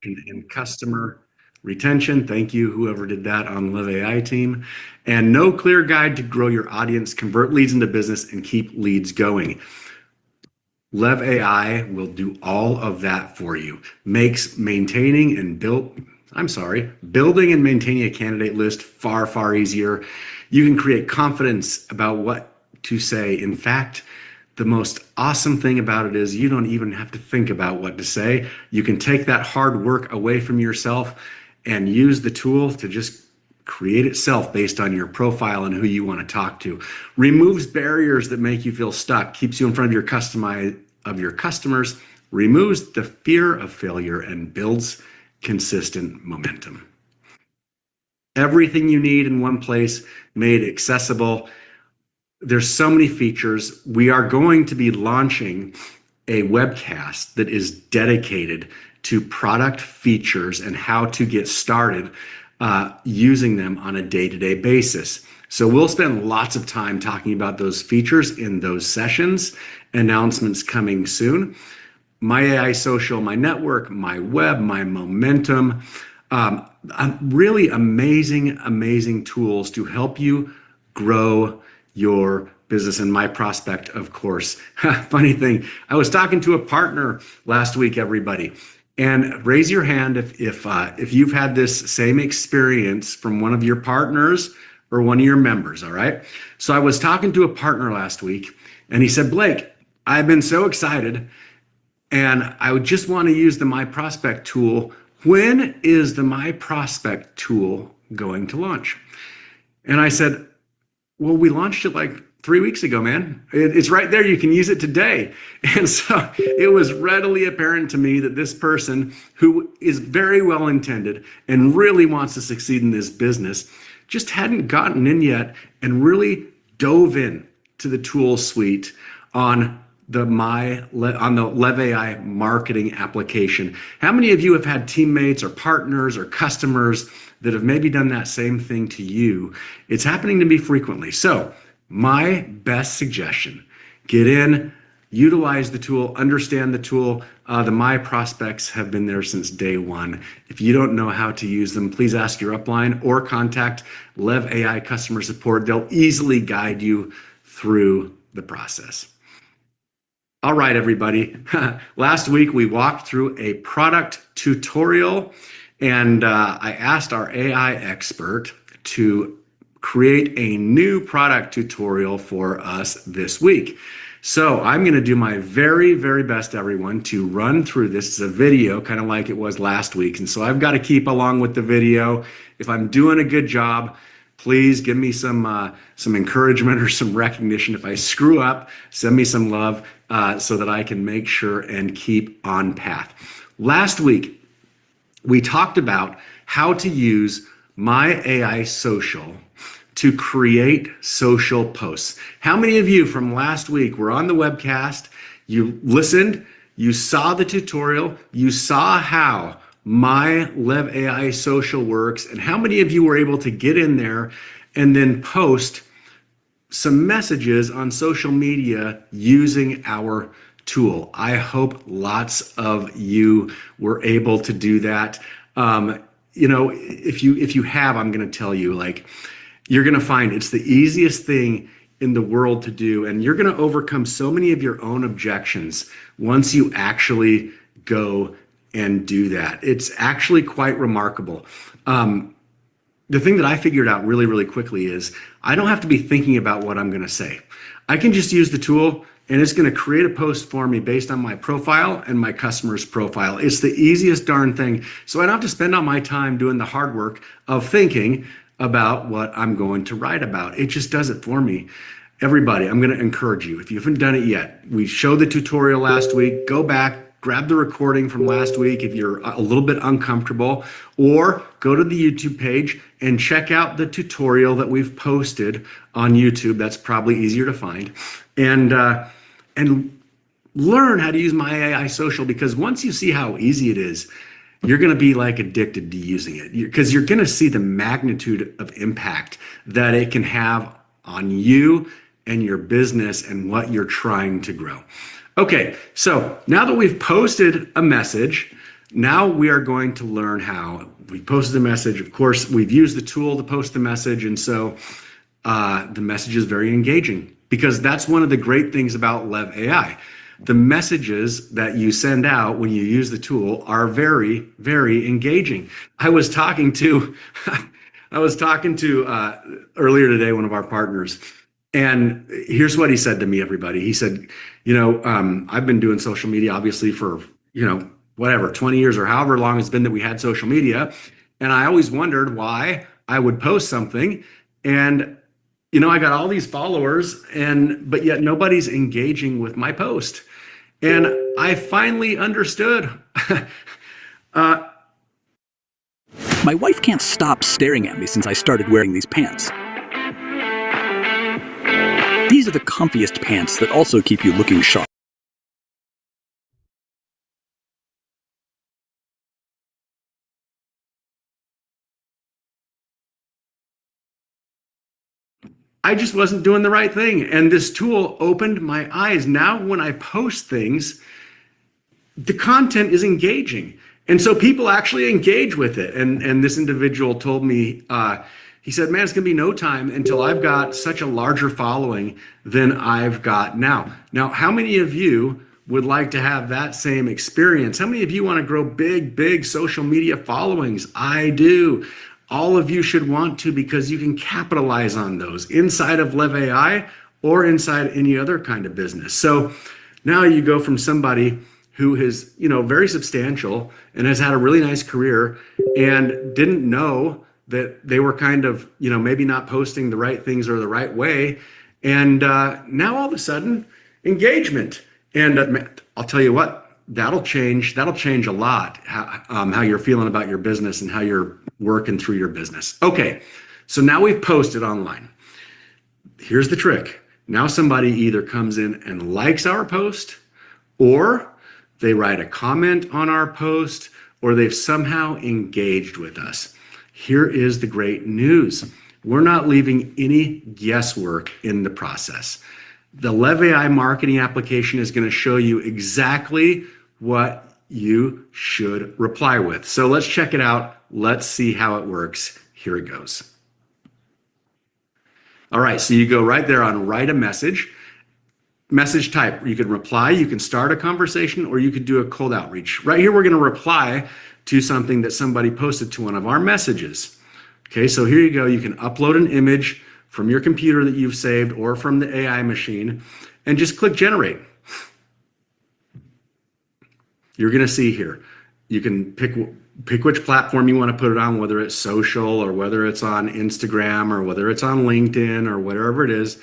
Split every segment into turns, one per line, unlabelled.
and customer retention. Thank you, whoever did that on Live AI team. And no clear guide to grow your audience, convert leads into business, and keep leads going. Lev AI will do all of that for you. Makes maintaining and building and maintaining a candidate list far, far easier. You can create confidence about what to say. In fact, the most awesome thing about it is you don't even have to think about what to say. You can take that hard work away from yourself and use the tool to just create itself based on your profile and who you want to talk to. Removes barriers that make you feel stuck, keeps you in front of your customers, removes the fear of failure, and builds consistent momentum. Everything you need in one place, made accessible. There's so many features. We are going to be launching a webcast that is dedicated to product features and how to get started using them on a day-to-day basis. So we'll spend lots of time talking about those features in those sessions. Announcements coming soon. My AI social, my network, my web, my momentum. Really amazing tools to help you grow your business, and my prospect, of course. Funny thing, I was talking to a partner last week, everybody, and raise your hand if you've had this same experience from one of your partners or one of your members, all right? So I was talking to a partner last week, and he said, Blake, I've been so excited, and I would just want to use the My Prospect tool. When is the My Prospect tool going to launch? And I said, well, we launched it like 3 weeks ago, man. It's right there. You can use it today. And so it was readily apparent to me that this person, who is very well intended and really wants to succeed in this business, just hadn't gotten in yet and really dove in to the tool suite on the Lev AI marketing application. How many of you have had teammates or partners or customers that have maybe done that same thing to you? It's happening to me frequently. So my best suggestion, get in, utilize the tool, understand the tool. The My Prospects have been there since day one. If you don't know how to use them, please ask your upline or contact Lev AI customer support. They'll easily guide you through the process. All right, everybody. Last week, we walked through a product tutorial, and I asked our AI expert to create a new product tutorial for us this week. So I'm going to do my very, very best, everyone, to run through this. It's a video, kind of like it was last week. And so I've got to keep along with the video. If I'm doing a good job, please give me some encouragement or some recognition. If I screw up, send me some love so that I can make sure and keep on path. Last week, we talked about how to use My AI Social to create social posts. How many of you from last week were on the webcast, you listened, you saw the tutorial, you saw how My Lev AI Social works, and how many of you were able to get in there and then post some messages on social media using our tool? I hope lots of you were able to do that. If you have, I'm going to tell you, you're going to find it's the easiest thing in the world to do, and you're going to overcome so many of your own objections once you actually go and do that. It's actually quite remarkable. The thing that I figured out really, really quickly is I don't have to be thinking about what I'm going to say. I can just use the tool, and it's going to create a post for me based on my profile and my customer's profile. It's the easiest darn thing. So I don't have to spend all my time doing the hard work of thinking about what I'm going to write about. It just does it for me. Everybody, I'm going to encourage you. If you haven't done it yet, we showed the tutorial last week. Go back, grab the recording from last week if you're a little bit uncomfortable, or go to the YouTube page and check out the tutorial that we've posted on YouTube. That's probably easier to find. And learn how to use My AI Social, because once you see how easy it is, you're going to be addicted to using it, because you're going to see the magnitude of impact that it can have on you and your business and what you're trying to grow. Okay, so now that we've posted a message, Now we are going to learn how we posted a message. Of course, we've used the tool to post the message. And so the message is very engaging, because that's one of the great things about Lev AI. The messages that you send out when you use the tool are very, very engaging. I was talking to earlier today, one of our partners, and here's what he said to me, everybody. He said, I've been doing social media obviously for, 20 years or however long it's been that we had social media. And I always wondered why I would post something and I got all these followers but yet nobody's engaging with my post. And I finally understood.
My wife can't stop staring at me since I started wearing these pants. These are the comfiest pants that also keep you looking sharp.
I just wasn't doing the right thing. And this tool opened my eyes. Now, when I post things, the content is engaging. And so people actually engage with it. And this individual told me, he said, man, it's going to be no time until I've got such a larger following than I've got now. Now, how many of you would like to have that same experience? How many of you want to grow big social media followings? I do. All of you should want to, because you can capitalize on those inside of Lev AI or inside any other kind of business. So now you go from somebody who is, very substantial and has had a really nice career and didn't know that they were kind of, maybe not posting the right things or the right way. And now all of a sudden, engagement. And I'll tell you what, that'll change a lot how you're feeling about your business and how you're working through your business. Okay, so now we've posted online. Here's the trick. Now somebody either comes in and likes our post, or they write a comment on our post, or they've somehow engaged with us. Here is the great news. We're not leaving any guesswork in the process. The Lev AI marketing application is going to show you exactly what you should reply with. So let's check it out. Let's see how it works. Here it goes. All right, so you go right there on write a message. Message type, you can reply, you can start a conversation, or you could do a cold outreach. Right here, we're going to reply to something that somebody posted to one of our messages. Okay, so here you go. You can upload an image from your computer that you've saved or from the AI machine and just click generate. You're going to see here, you can pick which platform you want to put it on, whether it's social or whether it's on Instagram or whether it's on LinkedIn or whatever it is.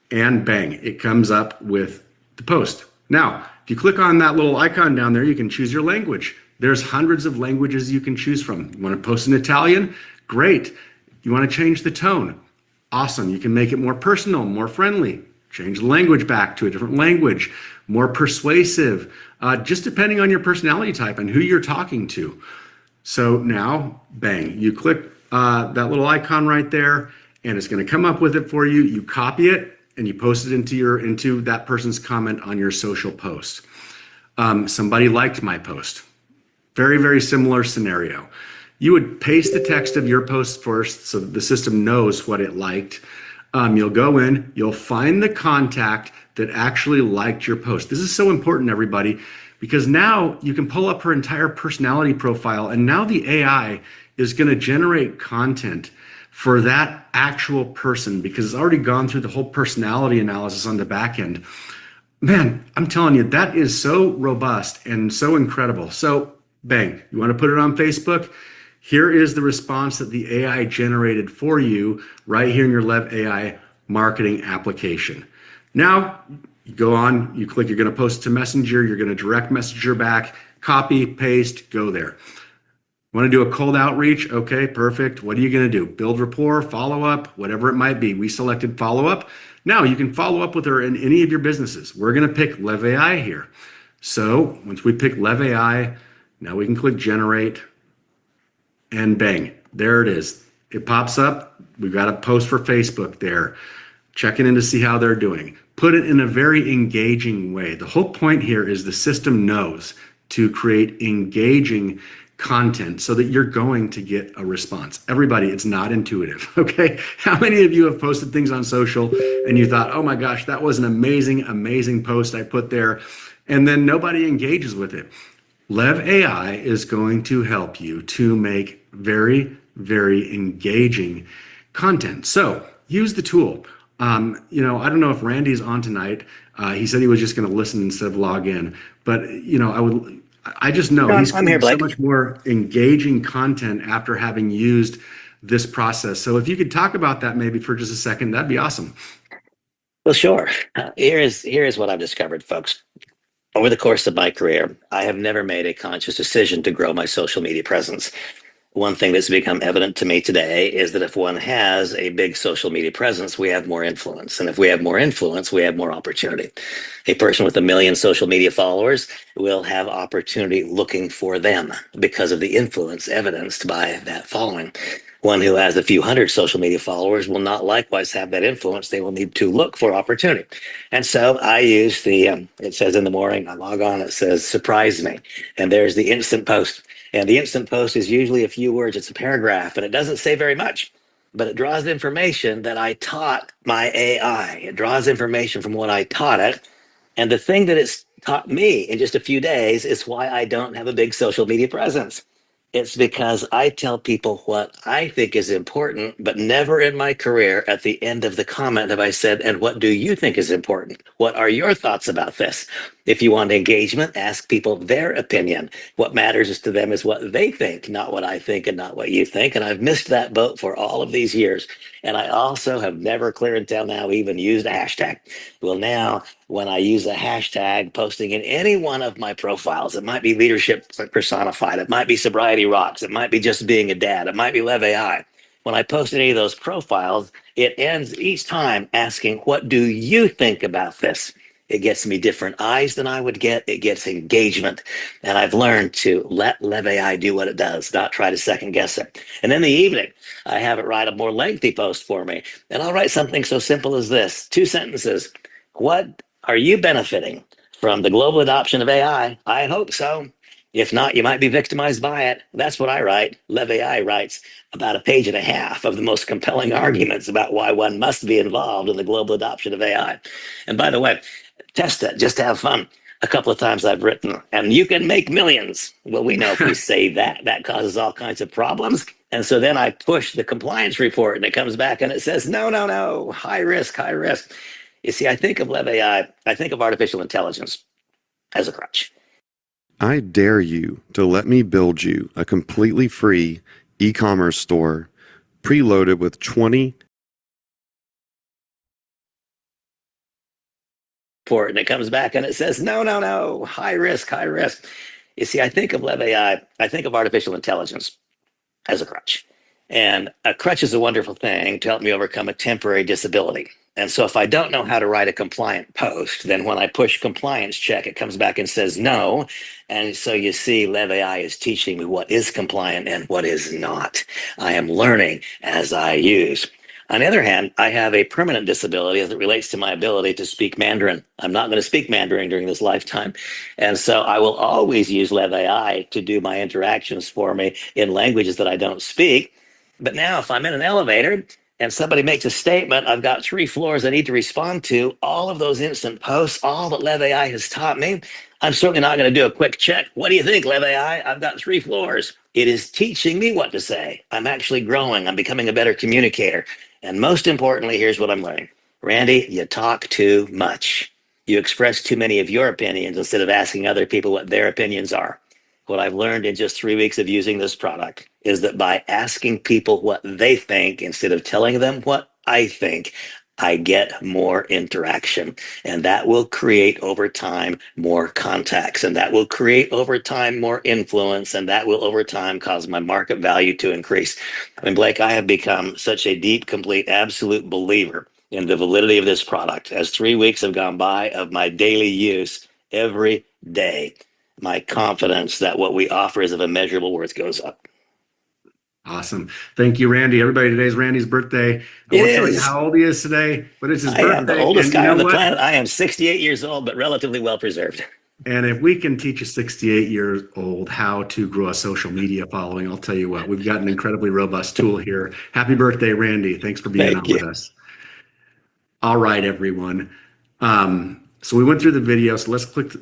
And bang, it comes up with the post. Now, if you click on that little icon down there, you can choose your language. There's hundreds of languages you can choose from. You want to post in Italian? Great. You want to change the tone? Awesome. You can make it more personal, more friendly. Change the language back to a different language, more persuasive, just depending on your personality type and who you're talking to. So now, bang, you click that little icon right there, and it's going to come up with it for you. You copy it and you post it into that person's comment on your social post. Somebody liked my post. Very, very similar scenario. You would paste the text of your post first so that the system knows what it liked. You'll go in, you'll find the contact that actually liked your post. This is so important, everybody, because now you can pull up her entire personality profile, and now the AI is going to generate content for that actual person because it's already gone through the whole personality analysis on the back end. Man, I'm telling you, that is so robust and so incredible. So bang, you want to put it on Facebook? Here is the response that the AI generated for you right here in your Lev AI marketing application. Now, you go on, you click, you're going to post it to Messenger, you're going to direct Messenger back, copy, paste, go there. Want to do a cold outreach? Okay, perfect. What are you going to do? Build rapport, follow up, whatever it might be. We selected follow up. Now you can follow up with her in any of your businesses. We're going to pick Lev AI here. So once we pick Lev AI, now we can click generate. And bang, there it is. It pops up. We've got a post for Facebook there. Checking in to see how they're doing. Put it in a very engaging way. The whole point here is the system knows to create engaging content so that you're going to get a response. Everybody, it's not intuitive, okay? How many of you have posted things on social and you thought, oh my gosh, that was an amazing, amazing post I put there, and then nobody engages with it? Lev AI is going to help you to make very, very engaging content. So use the tool. I don't know if Randy's on tonight. He said he was just going to listen instead of log in, but I just know he's
I'm here,
so
Blake.
much more engaging content after having used this process. So if you could talk about that maybe for just a second, that'd be awesome.
Well, sure. Here is what I've discovered, folks. Over the course of my career, I have never made a conscious decision to grow my social media presence. One thing that's become evident to me today is that if one has a big social media presence, we have more influence. And if we have more influence, we have more opportunity. A person with 1 million social media followers will have opportunity looking for them because of the influence evidenced by that following. One who has a few hundred social media followers will not likewise have that influence. They will need to look for opportunity. And so I use it says in the morning, I log on, it says, surprise me. And there's the instant post. And the instant post is usually a few words. It's a paragraph, and it doesn't say very much, but it draws information that I taught my AI. It draws information from what I taught it. And the thing that it's taught me in just a few days is why I don't have a big social media presence. It's because I tell people what I think is important, but never in my career at the end of the comment have I said, and what do you think is important? What are your thoughts about this? If you want engagement, ask people their opinion. What matters to them is what they think, not what I think and not what you think. And I've missed that boat for all of these years. And I also have never clear until now even used a hashtag. Well, now when I use a hashtag posting in any one of my profiles, it might be leadership personified, it might be sobriety rocks, it might be just being a dad, it might be Lev AI. When I post any of those profiles, it ends each time asking, what do you think about this? It gets me different eyes than I would get. It gets engagement. And I've learned to let Lev AI do what it does, not try to second guess it. And in the evening, I have it write a more lengthy post for me. And I'll write something so simple as this, 2 sentences. What are you benefiting from the global adoption of AI? I hope so. If not, you might be victimized by it. That's what I write. Lev AI writes about 1.5 pages of the most compelling arguments about why one must be involved in the global adoption of AI. And by the way, test it, just to have fun. A couple of times I've written, and you can make millions. Well, we know if we say that, that causes all kinds of problems. And so then I push the compliance report and it comes back and it says, no, high risk, high risk. You see, I think of Lev AI, I think of artificial intelligence as a crutch.
I dare you to let me build you a completely free e-commerce store preloaded with 20
and it comes back and it says, no, high risk, high risk. You see, I think of Lev AI, I think of artificial intelligence as a crutch. And a crutch is a wonderful thing to help me overcome a temporary disability. And so if I don't know how to write a compliant post, then when I push compliance check, it comes back and says no. And so you see, Lev AI is teaching me what is compliant and what is not. I am learning as I use. On the other hand, I have a permanent disability as it relates to my ability to speak Mandarin. I'm not going to speak Mandarin during this lifetime. And so I will always use Lev AI to do my interactions for me in languages that I don't speak. But now if I'm in an elevator and somebody makes a statement, I've got 3 floors I need to respond to, all of those instant posts, all that Lev AI has taught me, I'm certainly not going to do a quick check. What do you think, Lev AI? I've got 3 floors. It is teaching me what to say. I'm actually growing. I'm becoming a better communicator. And most importantly, here's what I'm learning. Randy, you talk too much. You express too many of your opinions instead of asking other people what their opinions are. What I've learned in just 3 weeks of using this product is that by asking people what they think instead of telling them what I think, I get more interaction, and that will create over time more contacts, and that will create over time more influence, and that will over time cause my market value to increase. I mean, Blake, I have become such a deep, complete, absolute believer in the validity of this product as 3 weeks have gone by of my daily use every day. My confidence that what we offer is of immeasurable worth goes up.
Awesome. Thank you, Randy. Everybody, today's Randy's birthday. I won't tell you how old he is today, but it's his birthday.
I am the oldest
guy
on the planet. I am 68 years old, but relatively well preserved.
And if we can teach a 68-year-old how to grow a social media following, I'll tell you what, we've got an incredibly robust tool here. Happy birthday, Randy. Thanks for being on with us. All right, everyone. So we went through the video. So let's click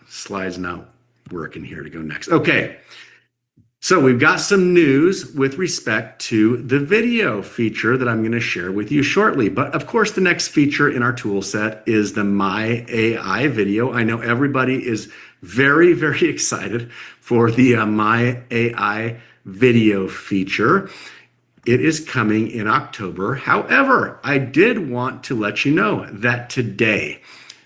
slides not working here to go next. Okay. So we've got some news with respect to the video feature that I'm going to share with you shortly. But of course, the next feature in our tool set is the My AI video. I know everybody is very, very excited for the My AI video feature. It is coming in October. However, I did want to let you know that today,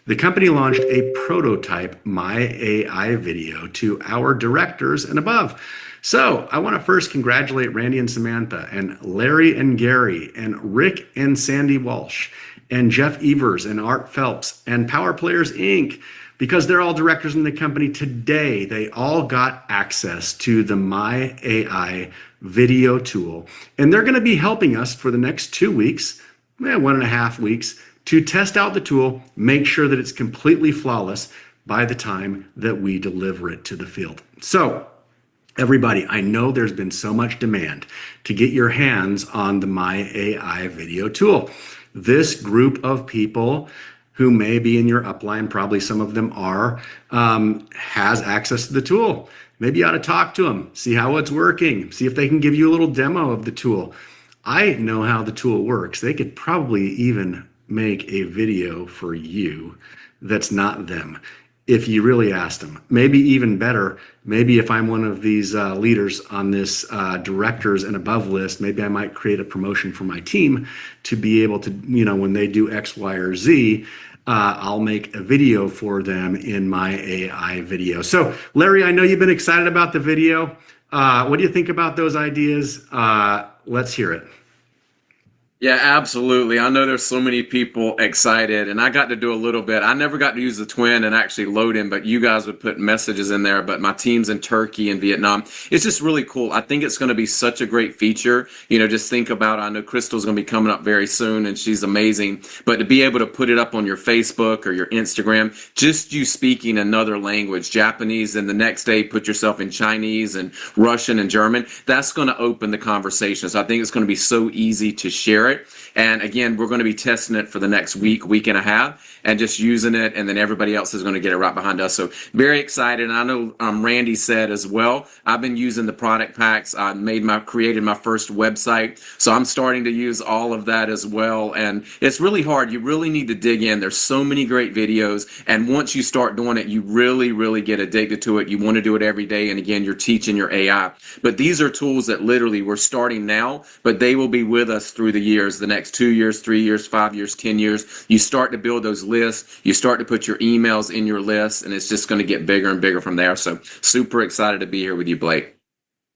the company launched a prototype My AI video to our directors and above. So I want to first congratulate Randy and Samantha and Larry and Gary and Rick and Sandy Walsh and Jeff Evers and Art Phelps and Power Players Inc. Because they're all directors in the company today. They all got access to the My AI video tool. And they're going to be helping us for the next 2 weeks, 1.5 weeks, to test out the tool, make sure that it's completely flawless by the time that we deliver it to the field. So everybody, I know there's been so much demand to get your hands on the My AI video tool. This group of people who may be in your upline, probably some of them are, has access to the tool. Maybe you ought to talk to them, see how it's working, see if they can give you a little demo of the tool. I know how the tool works. They could probably even make a video for you that's not them, if you really asked them. Maybe even better, maybe if I'm one of these leaders on this directors and above list, maybe I might create a promotion for my team to be able to, when they do X, Y, or Z, I'll make a video for them in My AI video. So Larry, I know you've been excited about the video. What do you think about those ideas? Let's hear it.
Yeah, absolutely. I know there's so many people excited, and I got to do a little bit. I never got to use the twin and actually load him, but you guys would put messages in there. But my team's in Turkey and Vietnam. It's just really cool. I think it's going to be such a great feature. Just think about, I know Crystal's going to be coming up very soon, and she's amazing. But to be able to put it up on your Facebook or your Instagram, just you speaking another language, Japanese, and the next day put yourself in Chinese and Russian and German, that's going to open the conversation. So I think it's going to be so easy to share it. And again, we're going to be testing it for the next week and a half, and just using it, and then everybody else is going to get it right behind us. So very excited. And I know Randy said as well, I've been using the product packs. I created my first website, so I'm starting to use all of that as well. And it's really hard. You really need to dig in. There's so many great videos, and once you start doing it, you really, really get addicted to it. You want to do it every day. And again, you're teaching your AI. But these are tools that literally we're starting now, but they will be with us through the years, the next 2 years, 3 years, 5 years, 10 years. You start to build those lists. You start to put your emails in your list, and it's just going to get bigger and bigger from there. So super excited to be here with you, Blake.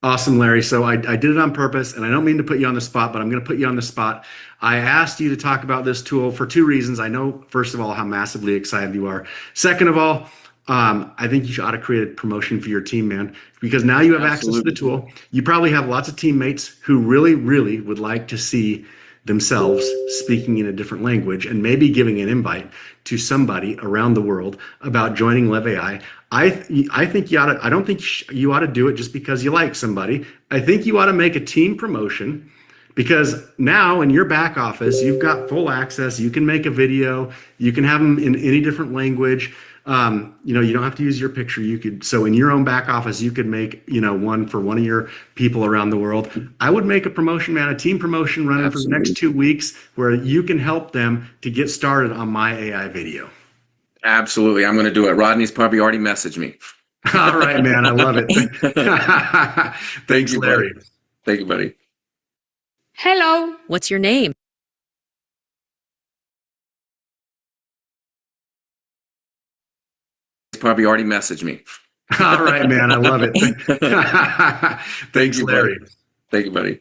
Awesome, Larry. So I did it on purpose, and I don't mean to put you on the spot, but I'm going to put you on the spot. I asked you to talk about this tool for 2 reasons. I know, first of all, how massively excited you are. Second of all, I think you ought to create a promotion for your team, man, because now you have access to the tool. You probably have lots of teammates who really, really would like to see themselves speaking in a different language, and maybe giving an invite to somebody around the world about joining Lev AI. I think you ought to, I don't think you ought to do it just because you like somebody. I think you ought to make a team promotion, because now in your back office, you've got full access. You can make a video. You can have them in any different language. You don't have to use your picture. So in your own back office, you could make, one for one of your people around the world. I would make a promotion, man, a team promotion running for the next 2 weeks, where you can help them to get started on My AI video.
Absolutely. I'm going to do it. Rodney's probably already messaged me.
All right, man. I love it. Thanks, Larry.
Thank you, buddy.
Hello. What's your name?
He's probably already messaged me.
All right, man. I love it. Thanks, Larry.
Thank you, buddy.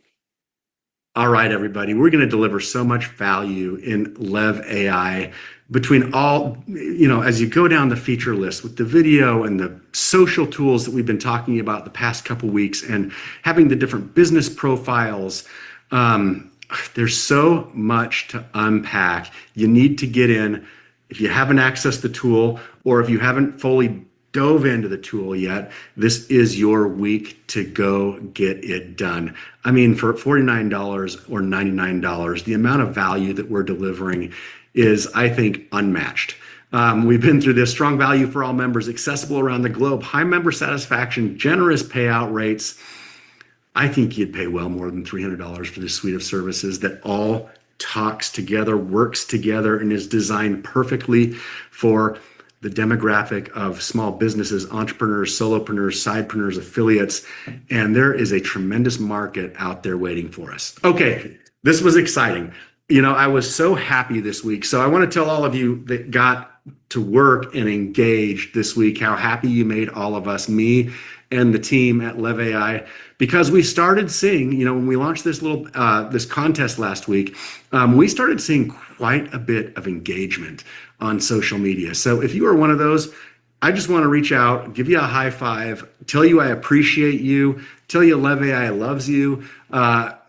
All right, everybody. We're going to deliver so much value in Lev AI between all, as you go down the feature list with the video and the social tools that we've been talking about the past couple weeks, and having the different business profiles. There's so much to unpack. You need to get in If you haven't accessed the tool, or if you haven't fully dove into the tool yet, this is your week to go get it done. I mean, for $49 or $99, the amount of value that we're delivering is, I think, unmatched. We've been through this: strong value for all members, accessible around the globe, high member satisfaction, generous payout rates. I think you'd pay well more than $300 for this suite of services that all talks together, works together, and is designed perfectly for the demographic of small businesses, entrepreneurs, solopreneurs, sidepreneurs, affiliates, and there is a tremendous market out there waiting for us. Okay, this was exciting. You know, I was so happy this week. So I want to tell all of you that got to work and engaged this week how happy you made all of us, me and the team at LevAI, because we started seeing, you know, when we launched this little this contest last week, we started seeing quite a bit of engagement on social media. So if you are one of those, I just want to reach out, give you a high five, tell you I appreciate you, tell you LevAI loves you.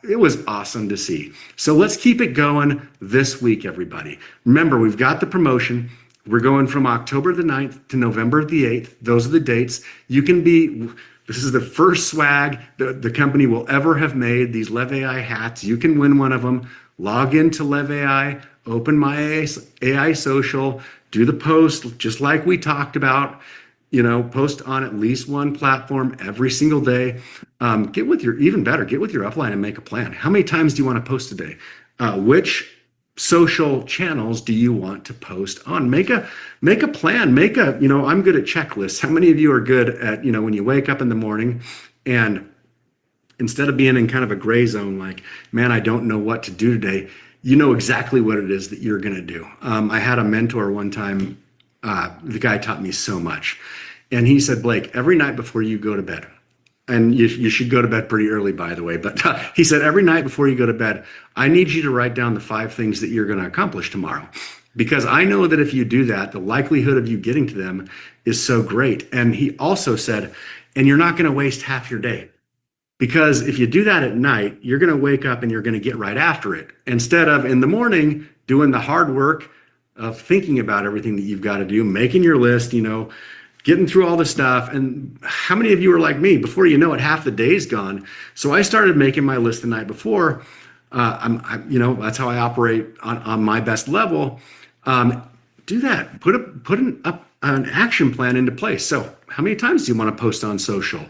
It was awesome to see. So let's keep it going this week, everybody. Remember, we've got the promotion. We're going from October the 9th to November the 8th. Those are the dates. You can be, this is the first swag the company will ever have made, these LevAI hats. You can win one of them. Log into LevAI, open my AI social, do the post just like we talked about. You know, post on at least one platform every single day. Get with your upline and make a plan. How many times do you want to post a day? Which social channels do you want to post on? Make a plan. I'm good at checklists. How many of you are good at, you know, when you wake up in the morning and instead of being in kind of a gray zone, like, man, I don't know what to do today, you know exactly what it is that you're going to do. I had a mentor one time. The guy taught me so much. And he said, Blake, every night before you go to bed, and you should go to bed pretty early, by the way, but he said, every night before you go to bed, I need you to write down the 5 things that you're going to accomplish tomorrow. Because I know that if you do that, the likelihood of you getting to them is so great. And he also said, and you're not going to waste half your day. Because if you do that at night, you're going to wake up and you're going to get right after it. Instead of in the morning doing the hard work of thinking about everything that you've got to do, making your list, you know, getting through all the stuff. And how many of you are like me? Before you know it, half the day's gone. So I started making my list the night before. That's how I operate on my best level. Do that. Put an action plan into place. So how many times do you want to post on social?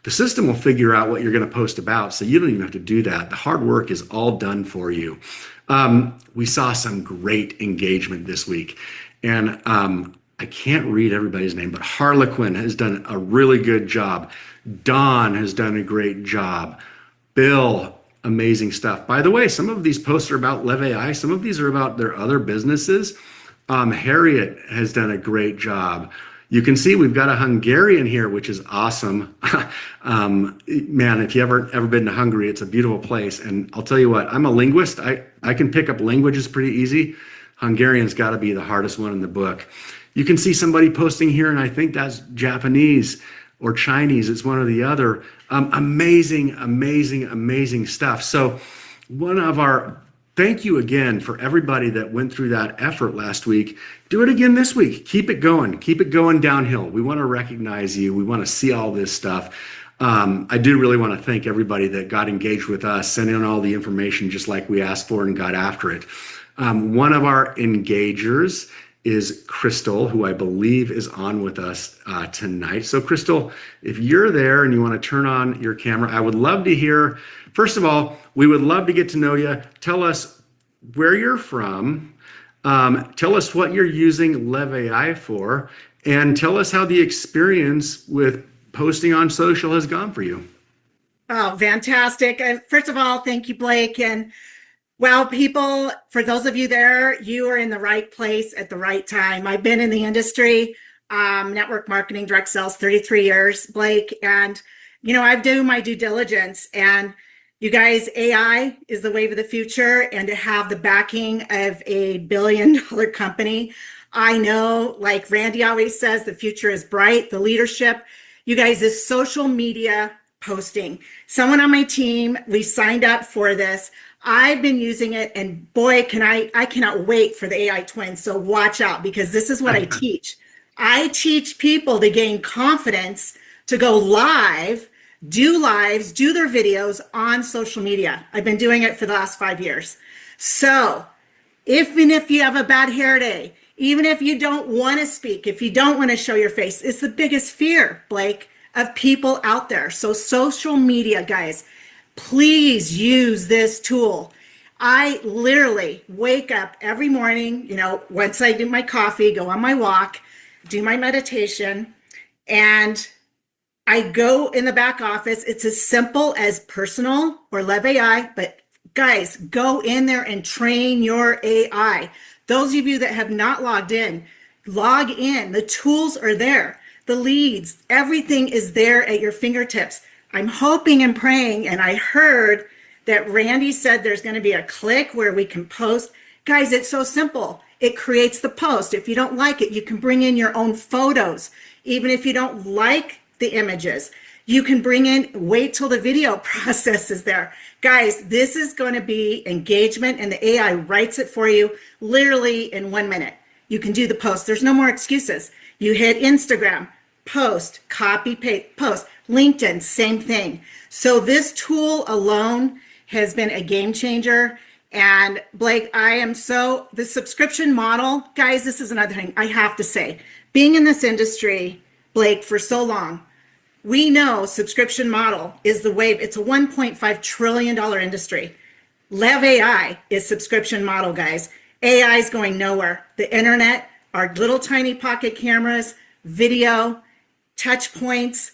The system will figure out what you're going to post about, so you don't even have to do that. The hard work is all done for you. We saw some great engagement this week, and I can't read everybody's name, but Harlequin has done a really good job. Don has done a great job. Bill, amazing stuff. By the way, some of these posts are about LevAI. Some of these are about their other businesses. Harriet has done a great job. You can see we've got a Hungarian here, which is awesome. Man, if you ever been to Hungary, it's a beautiful place. And I'll tell you what, I'm a linguist. I can pick up languages pretty easy. Hungarian's got to be the hardest one in the book. You can see somebody posting here, and I think that's Japanese or Chinese. It's one or the other. Amazing, amazing, amazing stuff. So thank you again for everybody that went through that effort last week. Do it again this week. Keep it going. Keep it going downhill. We want to recognize you. We want to see all this stuff. I do really want to thank everybody that got engaged with us, sent in all the information just like we asked for and got after it. One of our engagers is Crystal, who I believe is on with us tonight. So Crystal, if you're there and you want to turn on your camera, I would love to hear. First of all, we would love to get to know you. Tell us where you're from. Tell us what you're using LevAI for, and tell us how the experience with posting on social has gone for you.
Oh, fantastic. And first of all, thank you, Blake. And well, people, for those of you there, you are in the right place at the right time. I've been in the industry, network marketing, direct sales, 33 years, Blake. And, you know, I've done my due diligence, and you guys, AI is the wave of the future, and to have the backing of $1 billion company, I know, like Randy always says, the future is bright, the leadership. You guys, this social media posting. Someone on my team, we signed up for this. I've been using it, and boy, I cannot wait for the AI twin. So watch out, because this is what I teach. I teach people to gain confidence to go live, do lives, do their videos on social media. I've been doing it for the last 5 years. So even if you have a bad hair day, even if you don't want to speak, if you don't want to show your face, it's the biggest fear, Blake, of people out there. So social media, guys, please use this tool. I literally wake up every morning, once I do my coffee, go on my walk, do my meditation, and I go in the back office. It's as simple as Personal or Lev AI, but guys, go in there and train your AI. Those of you that have not logged in, log in. The tools are there. The leads, everything is there at your fingertips. I'm hoping and praying, and I heard that Randy said there's going to be a click where we can post. Guys, it's so simple. It creates the post. If you don't like it, you can bring in your own photos. Even if you don't like the images, you can bring in, wait till the video process is there. Guys, this is going to be engagement, and the AI writes it for you literally in 1 minute. You can do the post. There's no more excuses. You hit Instagram, post, copy, paste, post. LinkedIn, same thing. So this tool alone has been a game changer. And Blake, the subscription model, guys, this is another thing I have to say. Being in this industry, Blake, for so long, we know subscription model is the wave. It's a $1.5 trillion industry. Lev AI is subscription model, guys. AI is going nowhere. The internet, our little tiny pocket cameras, video, touch points.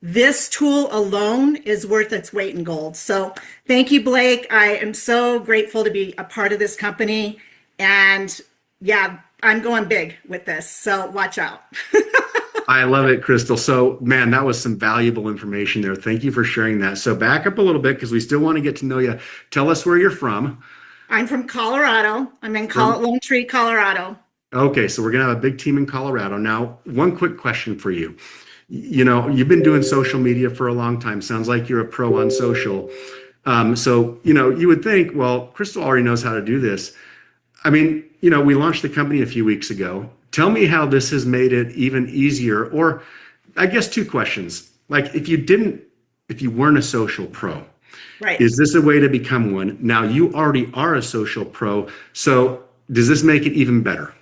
This tool alone is worth its weight in gold. So thank you, Blake. I am so grateful to be a part of this company. And yeah, I'm going big with this. So watch out.
I love it, Crystal. So, man, that was some valuable information there. Thank you for sharing that. So back up a little bit, because we still want to get to know you. Tell us where you're from.
I'm from Colorado. I'm in Lone Tree, Colorado.
Okay, so we're going to have a big team in Colorado. Now, one quick question for you. You've been doing social media for a long time. Sounds like you're a pro on social. So, you would think, well, Crystal already knows how to do this. I mean, we launched the company a few weeks ago. Tell me how this has made it even easier. Or I guess 2 questions. Like, if you weren't a social pro,
right?
Is this a way to become one? Now you already are a social pro. So does this make it even better?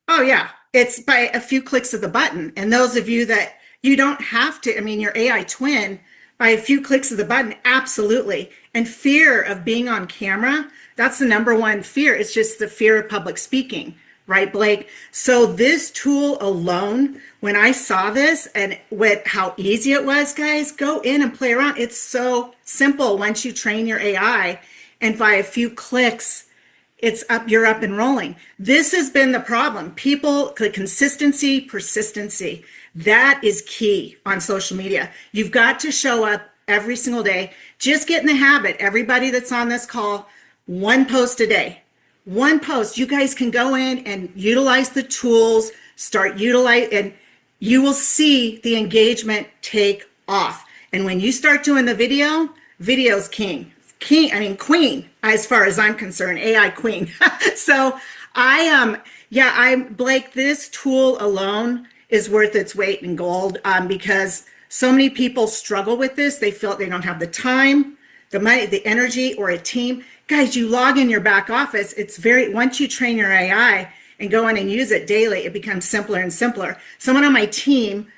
Oh yeah. It's by a few clicks of the button. And those of you that you don't have to, your AI twin, by a few clicks of the button, absolutely. And fear of being on camera, that's the number one fear. It's just the fear of public speaking, right, Blake? So this tool alone, when I saw this and with how easy it was, guys, go in and play around. It's so simple once you train your AI, and by a few clicks, you're up and rolling. This has been the problem. People, the consistency, persistency, that is key on social media. You've got to show up every single day. Just get in the habit. Everybody that's on this call, 1 post a day. 1 post. You guys can go in and utilize the tools, and you will see the engagement take off. And when you start doing the video's king. Queen, as far as I'm concerned, AI queen. So I'm Blake, this tool alone is worth its weight in gold, because so many people struggle with this. They feel they don't have the time, the money, the energy, or a team. Guys, you log in your back office. Once you train your AI and go in and use it daily, it becomes simpler and simpler. Someone on my team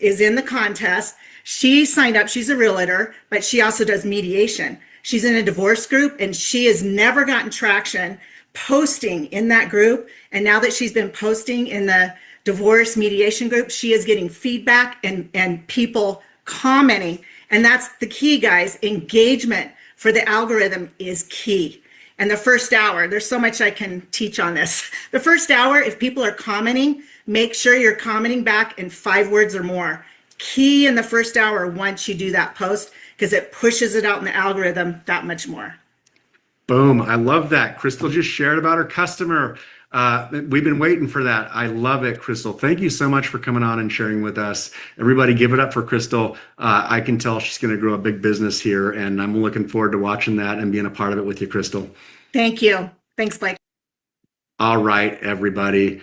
is in the contest. She signed up. She's a realtor, but she also does mediation. She's in a divorce group, and she has never gotten traction posting in that group. And now that she's been posting in the divorce mediation group, she is getting feedback and people commenting. And that's the key, guys. Engagement for the algorithm is key. And the first hour, there's so much I can teach on this. The first hour, if people are commenting, make sure you're commenting back in 5 words or more. Key in the first hour once you do that post, because it pushes it out in the algorithm that much more.
Boom. I love that. Crystal just shared about her customer. We've been waiting for that. I love it, Crystal. Thank you so much for coming on and sharing with us. Everybody give it up for Crystal. I can tell she's going to grow a big business here, and I'm looking forward to watching that and being a part of it with you, Crystal.
Thank you. Thanks, Blake.
All right, everybody.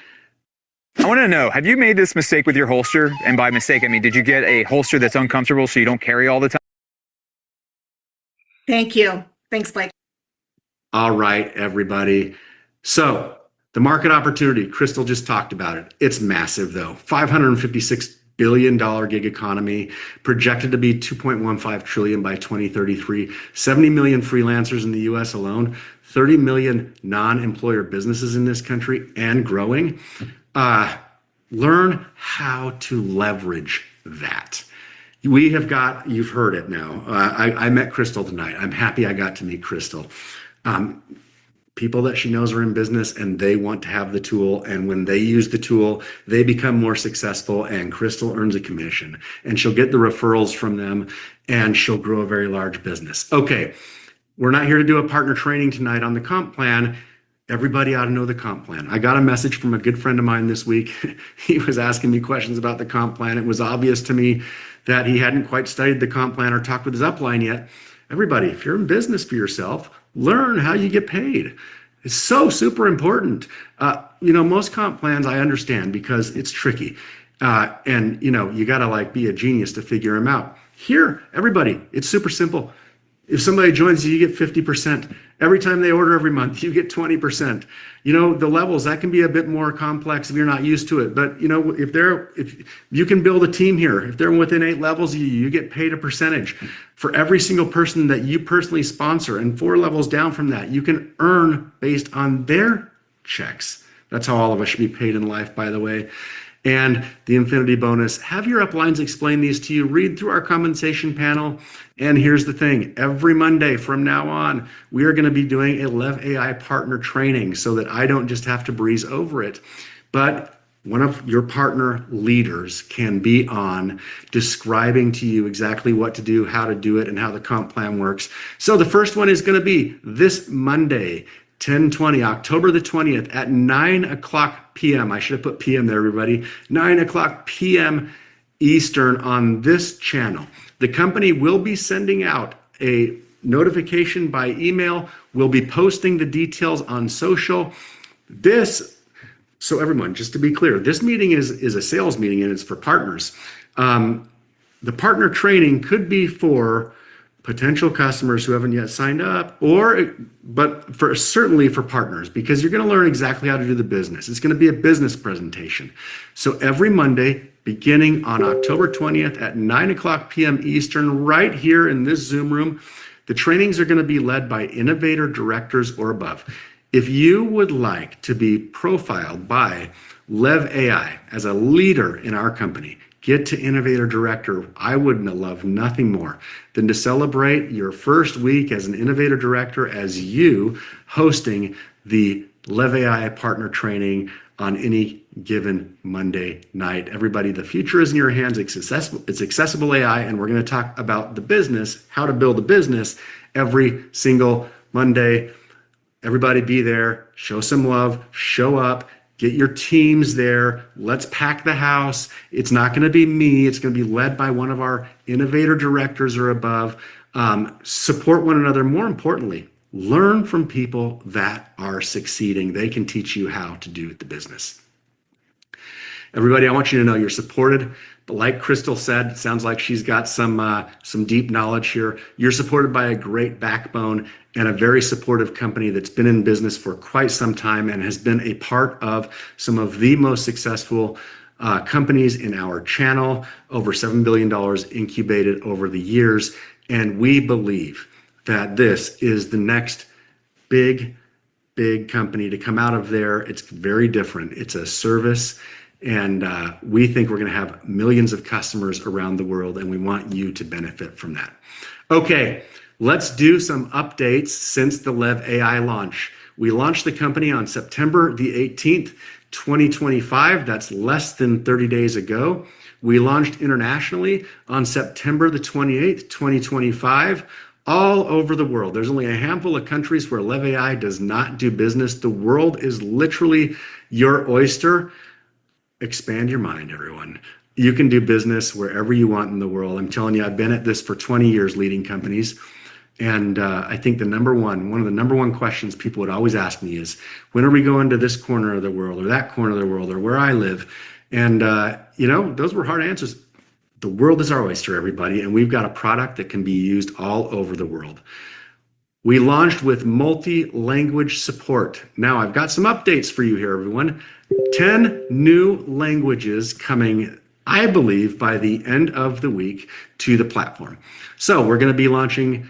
I want to know, have you made this mistake with your holster? And by mistake, I mean, did you get a holster that's uncomfortable so you don't carry all the time?
Thank you. Thanks, Blake.
All right, everybody. So the market opportunity, Crystal just talked about it. It's massive, though. $556 billion gig economy, projected to be $2.15 trillion by 2033. 70 million freelancers in the US alone, 30 million non-employer businesses in this country and growing. Learn how to leverage that. You've heard it now. I met Crystal tonight. I'm happy I got to meet Crystal. People that she knows are in business and they want to have the tool. And when they use the tool, they become more successful, and Crystal earns a commission, and she'll get the referrals from them, and she'll grow a very large business. Okay. We're not here to do a partner training tonight on the comp plan. Everybody ought to know the comp plan. I got a message from a good friend of mine this week. He was asking me questions about the comp plan. It was obvious to me that he hadn't quite studied the comp plan or talked with his upline yet. Everybody, if you're in business for yourself, learn how you get paid. It's so super important. Most comp plans I understand because it's tricky. And you got to be a genius to figure them out. Here, everybody, it's super simple. If somebody joins you, you get 50%. Every time they order every month, you get 20%. The levels, that can be a bit more complex if you're not used to it. But if you can build a team here, if they're within 8 levels, you get paid a percentage. For every single person that you personally sponsor, and 4 levels down from that, you can earn based on their checks. That's how all of us should be paid in life, by the way. And the infinity bonus, have your uplines explain these to you, read through our compensation panel. And here's the thing, every Monday from now on, we are going to be doing a Lev AI partner training so that I don't just have to breeze over it, but one of your partner leaders can be on describing to you exactly what to do, how to do it, and how the comp plan works. So the first one is going to be this Monday, 10/20, October the 20th at 9:00 p.m. I should have put p.m. there, everybody. 9:00 p.m. Eastern on this channel. The company will be sending out a notification by email. We'll be posting the details on social. So everyone, just to be clear, this meeting is a sales meeting and it's for partners. The partner training could be for potential customers who haven't yet signed up, but certainly for partners, because you're going to learn exactly how to do the business. It's going to be a business presentation. So every Monday, beginning on October 20th at 9:00 p.m. Eastern, right here in this Zoom room, the trainings are going to be led by innovator directors or above. If you would like to be profiled by Lev AI as a leader in our company, get to Innovator Director. I would love nothing more than to celebrate your first week as an Innovator Director as you hosting the Lev AI Partner Training on any given Monday night. Everybody, the future is in your hands. It's accessible AI, and we're going to talk about the business, how to build a business every single Monday. Everybody be there, show some love, show up. Get your teams there. Let's pack the house. It's not going to be me. It's going to be led by one of our innovator directors or above. Support one another. More importantly, learn from people that are succeeding. They can teach you how to do the business. Everybody, I want you to know you're supported. But like Crystal said, it sounds like she's got some deep knowledge here. You're supported by a great backbone and a very supportive company that's been in business for quite some time and has been a part of some of the most successful companies in our channel, over $7 billion incubated over the years. And we believe that this is the next big company to come out of there. It's very different. It's a service. And we think we're going to have millions of customers around the world, and we want you to benefit from that. Okay, let's do some updates since the Lev AI launch. We launched the company on September the 18th, 2025. That's less than 30 days ago. We launched internationally on September the 28th, 2025. all over the world. There's only a handful of countries where LevAI does not do business. The world is literally your oyster. Expand your mind, everyone. You can do business wherever you want in the world. I'm telling you, I've been at this for 20 years leading companies. And I think one of the number one questions people would always ask me is, when are we going to this corner of the world or that corner of the world or where I live? And, those were hard answers. The world is our oyster, everybody. And we've got a product that can be used all over the world. We launched with multi-language support. Now I've got some updates for you here, everyone. 10 new languages coming, I believe, by the end of the week to the platform. So we're going to be launching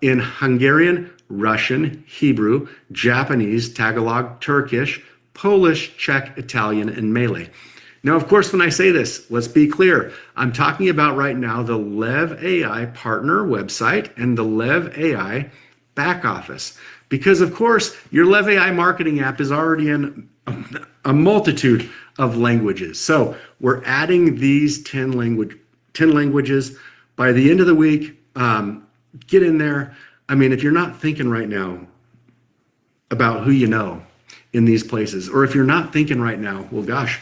in Hungarian, Russian, Hebrew, Japanese, Tagalog, Turkish, Polish, Czech, Italian, and Malay. Now, of course, when I say this, let's be clear. I'm talking about right now the LevAI partner website and the LevAI back office. Because, of course, your LevAI marketing app is already in a multitude of languages. So we're adding these 10 languages. By the end of the week, get in there. I mean, if you're not thinking right now about who you know in these places, or if you're not thinking right now, well, gosh,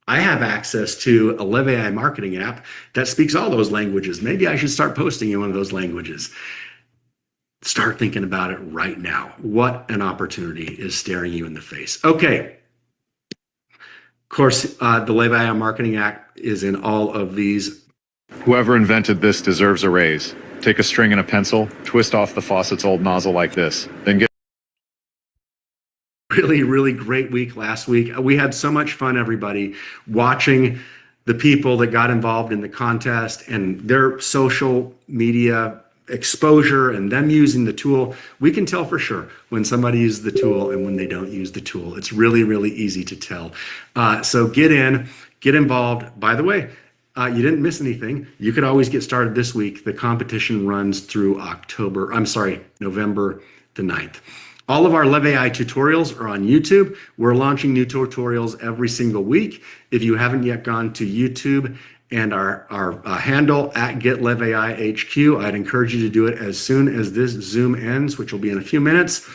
I have access to a LevAI marketing app that speaks all those languages. Maybe I should start posting in one of those languages. Start thinking about it right now. What an opportunity is staring you in the face. Okay. Of course, the LevAI marketing app is in all of these.
Whoever invented this deserves a raise. Take a string and a pencil, twist off the faucet's old nozzle like this, then get
Really, really great week last week. We had so much fun, everybody, watching the people that got involved in the contest and their social media exposure and them using the tool. We can tell for sure when somebody uses the tool and when they don't use the tool. It's really, really easy to tell. So get involved. By the way, you didn't miss anything. You could always get started this week. The competition runs through November the 9th. All of our LevAI tutorials are on YouTube. We're launching new tutorials every single week. If you haven't yet gone to YouTube and our handle at GetLevAIHQ, I'd encourage you to do it as soon as this Zoom ends, which will be in a few minutes.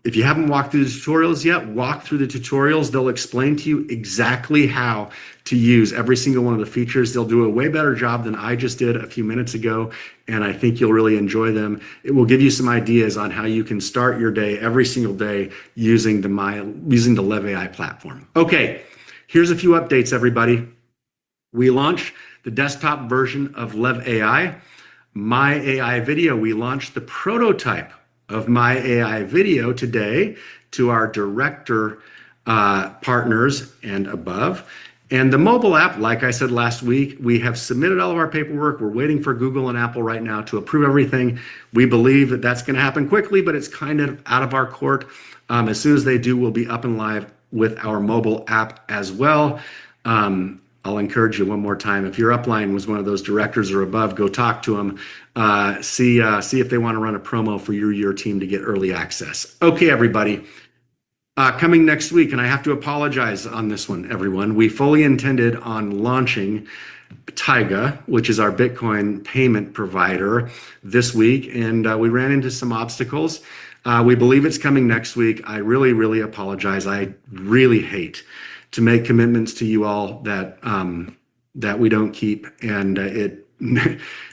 If you haven't walked through the tutorials yet, walk through the tutorials. They'll explain to you exactly how to use every single one of the features. They'll do a way better job than I just did a few minutes ago, and I think you'll really enjoy them. It will give you some ideas on how you can start your day every single day using the LevAI platform. Okay, here's a few updates, everybody. We launched the desktop version of LevAI. My AI Video, we launched the prototype of My AI Video today to our director partners and above. And the mobile app, like I said last week, we have submitted all of our paperwork. We're waiting for Google and Apple right now to approve everything. We believe that that's going to happen quickly, but it's kind of out of our court. As soon as they do, we'll be up and live with our mobile app as well. I'll encourage you one more time. If your upline was one of those directors or above, go talk to them. See if they want to run a promo for your team to get early access. Okay, everybody. Coming next week, and I have to apologize on this one, everyone. We fully intended on launching Taiga, which is our Bitcoin payment provider, this week, and we ran into some obstacles. We believe it's coming next week. I really, really apologize. I really hate to make commitments to you all that we don't keep, and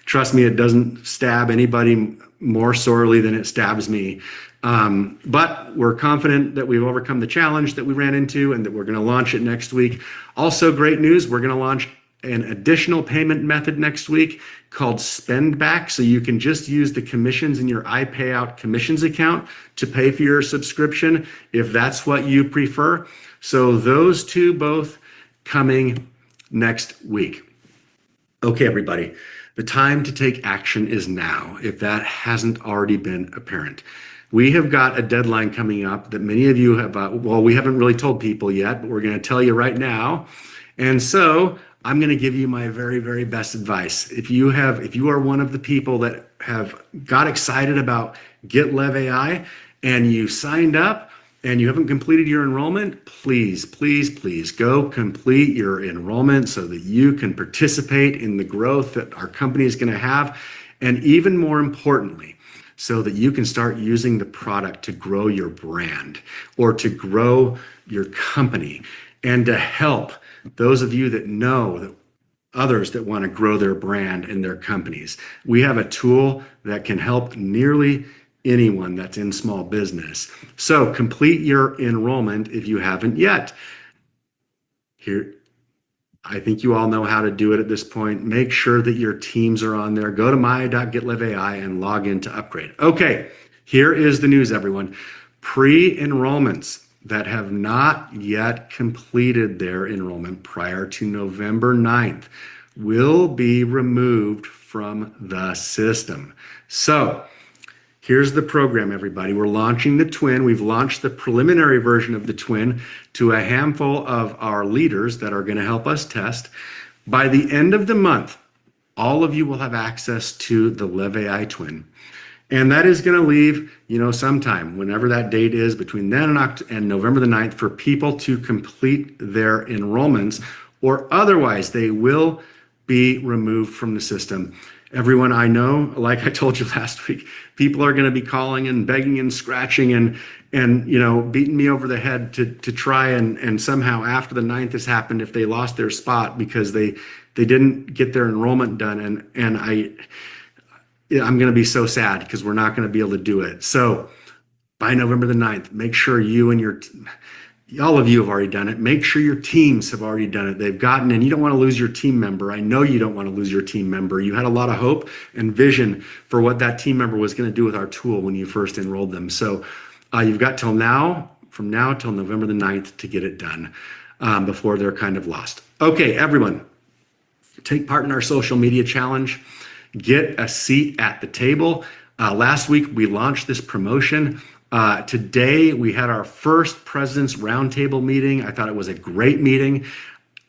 trust me, it doesn't stab anybody more sorely than it stabs me. But we're confident that we've overcome the challenge that we ran into and that we're going to launch it next week. Also, great news, we're going to launch an additional payment method next week called Spend Back. So you can just use the commissions in your iPayout commissions account to pay for your subscription if that's what you prefer. So those two both coming next week. Okay, everybody, the time to take action is now, if that hasn't already been apparent. We have got a deadline coming up that many of you have, we haven't really told people yet, but we're going to tell you right now. And so I'm going to give you my very, very best advice. If you are one of the people that have got excited about Get LevAI and you signed up and you haven't completed your enrollment, please, please, please go complete your enrollment so that you can participate in the growth that our company is going to have. And even more importantly, so that you can start using the product to grow your brand or to grow your company and to help those of you that know that others that want to grow their brand and their companies. We have a tool that can help nearly anyone that's in small business. So complete your enrollment if you haven't yet. Here, I think you all know how to do it at this point. Make sure that your teams are on there. Go to my.getlivai and log in to upgrade. Okay, here is the news, everyone. Pre-enrollments that have not yet completed their enrollment prior to November 9th will be removed from the system. So here's the program, everybody. We're launching the Twin. We've launched the preliminary version of the Twin to a handful of our leaders that are going to help us test. By the end of the month, all of you will have access to the LevAI Twin. And that is going to leave, sometime, whenever that date is, between then and November the 9th, for people to complete their enrollments, or otherwise they will be removed from the system. Everyone I know, like I told you last week, people are going to be calling and begging and scratching and beating me over the head to try and somehow, after the 9th has happened, if they lost their spot because they didn't get their enrollment done, and I'm going to be so sad because we're not going to be able to do it. So by November the 9th, make sure you and all of you have already done it. Make sure your teams have already done it. They've gotten in. You don't want to lose your team member. I know you don't want to lose your team member. You had a lot of hope and vision for what that team member was going to do with our tool when you first enrolled them. So you've got from now till November the 9th to get it done before they're kind of lost. Okay, everyone, take part in our social media challenge. Get a seat at the table. Last week, we launched this promotion. Today, we had our first President's Roundtable meeting. I thought it was a great meeting.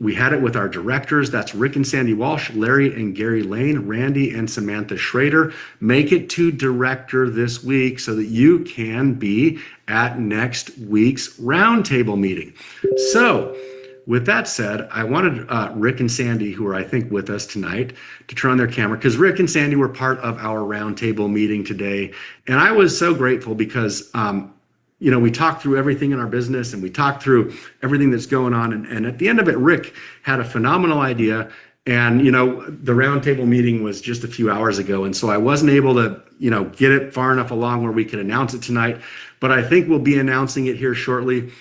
We had it with our directors. That's Rick and Sandy Walsh, Larry and Gary Lane, Randy and Samantha Schrader. Make it to director this week so that you can be at next week's Roundtable meeting. So, with that said, I wanted Rick and Sandy, who are, I think, with us tonight, to turn on their camera, because Rick and Sandy were part of our roundtable meeting today. And I was so grateful because, we talked through everything in our business and we talked through everything that's going on. And at the end of it, Rick had a phenomenal idea. And, the roundtable meeting was just a few hours ago. And so I wasn't able to, get it far enough along where we could announce it tonight. But I think we'll be announcing it here shortly.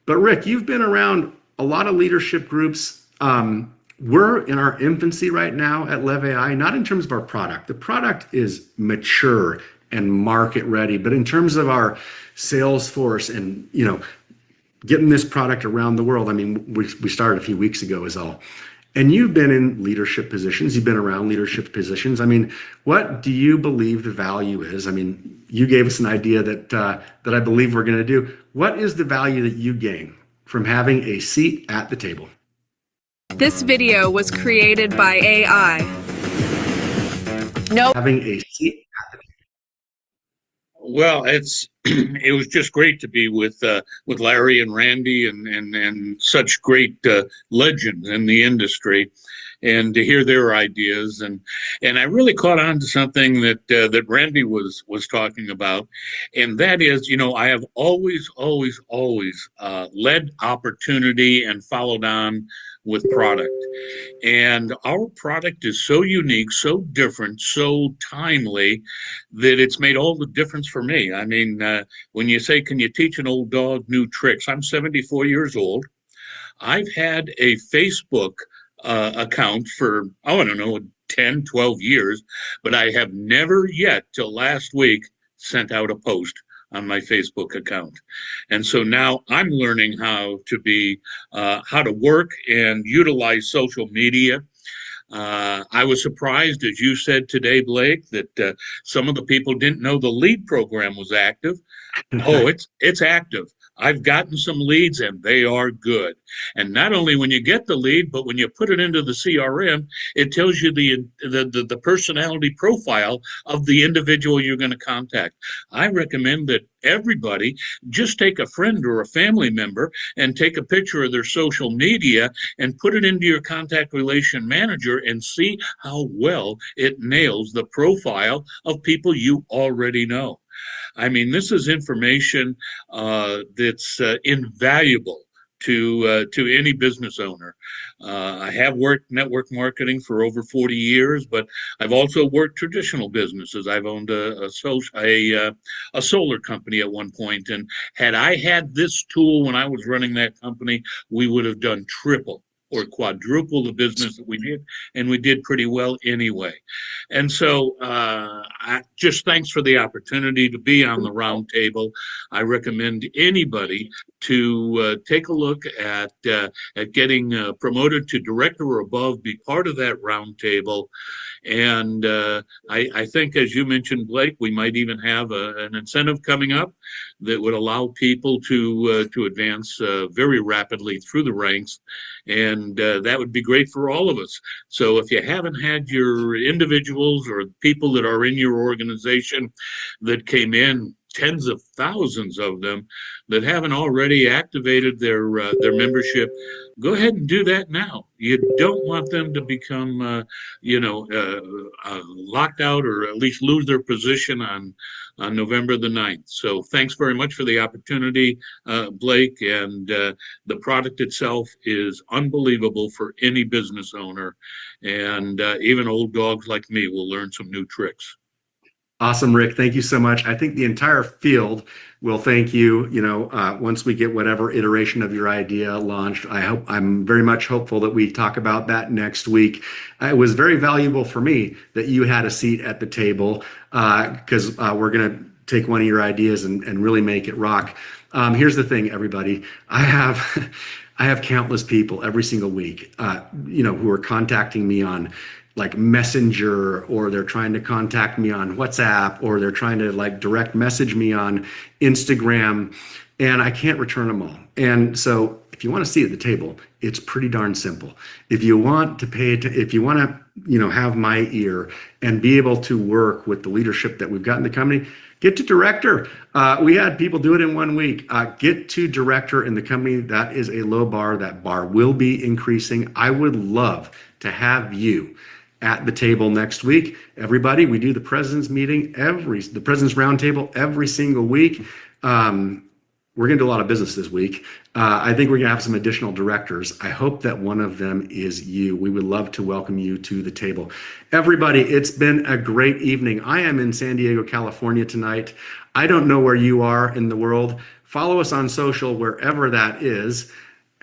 But Rick, you've been around a lot of leadership groups. We're in our infancy right now at LevAI, not in terms of our product. The product is mature and market ready, but in terms of our sales force and, getting this product around the world. I mean, we started a few weeks ago is all. And you've been in leadership positions. You've been around leadership positions. I mean, what do you believe the value is? I mean, you gave us an idea that I believe we're going to do. What is the value that you gain from having a seat at the table?
This video was created by AI. No.
Having a seat at the table.
Well, it was just great to be with Larry and Randy and such great legends in the industry, and to hear their ideas, and I really caught on to something that Randy was talking about, and that is, I have always led opportunity and followed on with product, and our product is so unique, so different, so timely that it's made all the difference for me. I mean, when you say, can you teach an old dog new tricks? I'm 74 years old. I've had a Facebook account for, 10, 12 years, but I have never yet till last week sent out a post on my Facebook account. And so now I'm learning how to work and utilize social media. I was surprised, as you said today, Blake, that some of the people didn't know the LEAD program was active. Oh, it's active. I've gotten some leads and they are good. And not only when you get the lead, but when you put it into the CRM, it tells you the personality profile of the individual you're going to contact. I recommend that everybody just take a friend or a family member and take a picture of their social media and put it into your contact relation manager and see how well it nails the profile of people you already know. I mean, this is information that's invaluable to any business owner. I have worked network marketing for over 40 years, but I've also worked traditional businesses. I've owned a solar company at one point, and had I had this tool when I was running that company, we would have done triple or quadruple the business that we did, and we did pretty well anyway. And so I just thanks for the opportunity to be on the round table. I recommend anybody to take a look at getting promoted to director or above, be part of that round table. And I think, as you mentioned, Blake, we might even have an incentive coming up that would allow people to advance very rapidly through the ranks. And that would be great for all of us. So if you haven't had your individuals or people that are in your organization that came in, tens of thousands of them that haven't already activated their membership, go ahead and do that now. You don't want them to become, locked out or at least lose their position on November the 9th. So thanks very much for the opportunity, Blake. And the product itself is unbelievable for any business owner. And even old dogs like me will learn some new tricks.
Awesome, Rick. Thank you so much. I think the entire field will thank you. Once we get whatever iteration of your idea launched, I'm very much hopeful that we talk about that next week. It was very valuable for me that you had a seat at the table because we're going to take one of your ideas and really make it rock. Here's the thing, everybody. I have countless people every single week, who are contacting me on like Messenger, or they're trying to contact me on WhatsApp, or they're trying to like direct message me on Instagram, and I can't return them all. And so if you want to see at the table, it's pretty darn simple. If you want to if you want to, have my ear and be able to work with the leadership that we've got in the company, get to director. We had people do it in 1 week. Get to director in the company. That is a low bar. That bar will be increasing. I would love to have you at the table next week. Everybody, we do the president's meeting, the president's roundtable every single week. We're going to do a lot of business this week. I think we're going to have some additional directors. I hope that one of them is you. We would love to welcome you to the table. Everybody, it's been a great evening. I am in San Diego, California tonight. I don't know where you are in the world. Follow us on social, wherever that is.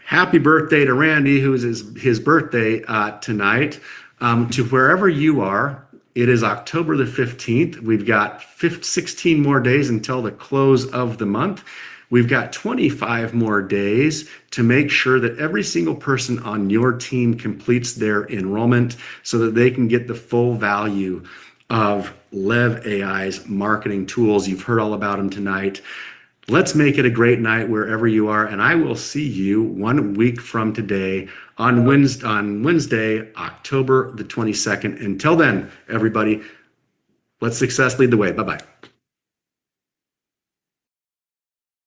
Happy birthday to Randy, who is his birthday tonight. To wherever you are, it is October the 15th. We've got 16 more days until the close of the month. We've got 25 more days to make sure that every single person on your team completes their enrollment so that they can get the full value of Lev AI's marketing tools. You've heard all about them tonight. Let's make it a great night wherever you are, and I will see you 1 week from today on Wednesday, October the 22nd. Until then, everybody, let success lead the way. Bye-bye.